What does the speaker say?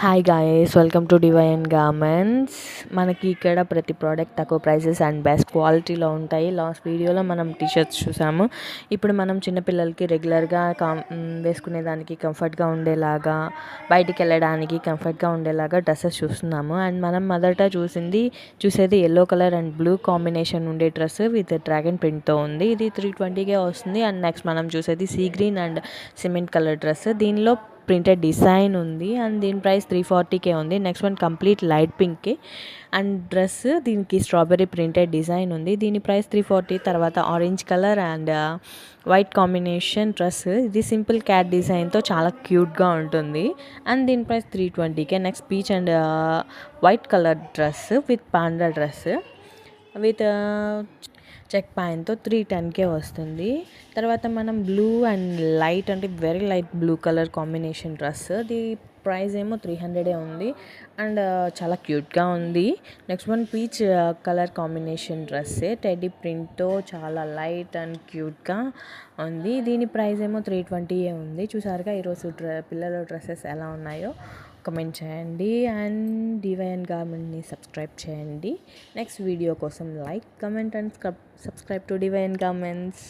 Hi guys, welcome to divine garments. మనకి ఇక్కడ ప్రతి ప్రోడక్ట్ తక్కువ ప్రైసెస్ అండ్ బెస్ట్ క్వాలిటీలో ఉంటాయి. లాస్ట్ వీడియోలో మనం టీషర్ట్స్ చూసాము. ఇప్పుడు మనం చిన్నపిల్లలకి రెగ్యులర్గా వేసుకునేదానికి కంఫర్ట్గా ఉండేలాగా, బయటికి వెళ్ళడానికి కంఫర్ట్గా ఉండేలాగా డ్రెస్సెస్ చూస్తున్నాము. అండ్ మనం మొదట చూసేది yellow colour and blue combination ఉండే డ్రెస్ విత్ డ్రాగన్ ప్రింట్తో ఉంది. ఇది 320కే వస్తుంది. అండ్ నెక్స్ట్ మనం చూసేది sea green and cement colour dress. దీనిలో ప్రింటెడ్ డిజైన్ ఉంది అండ్ దీని ప్రైస్ 340కే ఉంది. నెక్స్ట్ వన్ కంప్లీట్ లైట్ పింక్కి అండ్ డ్రెస్ దీనికి స్ట్రాబెర్రీ ప్రింటెడ్ డిజైన్ ఉంది. దీని ప్రైస్ 340. తర్వాత orange colour and white combination dress. ఇది సింపుల్ క్యాట్ డిజైన్తో చాలా క్యూట్గా ఉంటుంది అండ్ దీని price 320కే. Next peach and white colour dress with panda dress with check ప్యాంట్తో 310కే వస్తుంది. తర్వాత మనం బ్లూ అండ్ లైట్ అంటే very light blue colour combination dress. అది ప్రైస్ ఏమో 300 ఉంది అండ్ చాలా క్యూట్గా ఉంది. Next one peach colour combination dress teddy ప్రింట్తో చాలా లైట్ అండ్ క్యూట్గా ఉంది. దీని ప్రైస్ ఏమో 320 ఉంది. చూసారుగా ఈరోజు పిల్లల డ్రెస్సెస్ ఎలా ఉన్నాయో కమెంట్ చేయండి అండ్ డివైన్ గార్మెంట్ని సబ్స్క్రైబ్ చేయండి. నెక్స్ట్ వీడియో కోసం like, comment and subscribe to divine garments.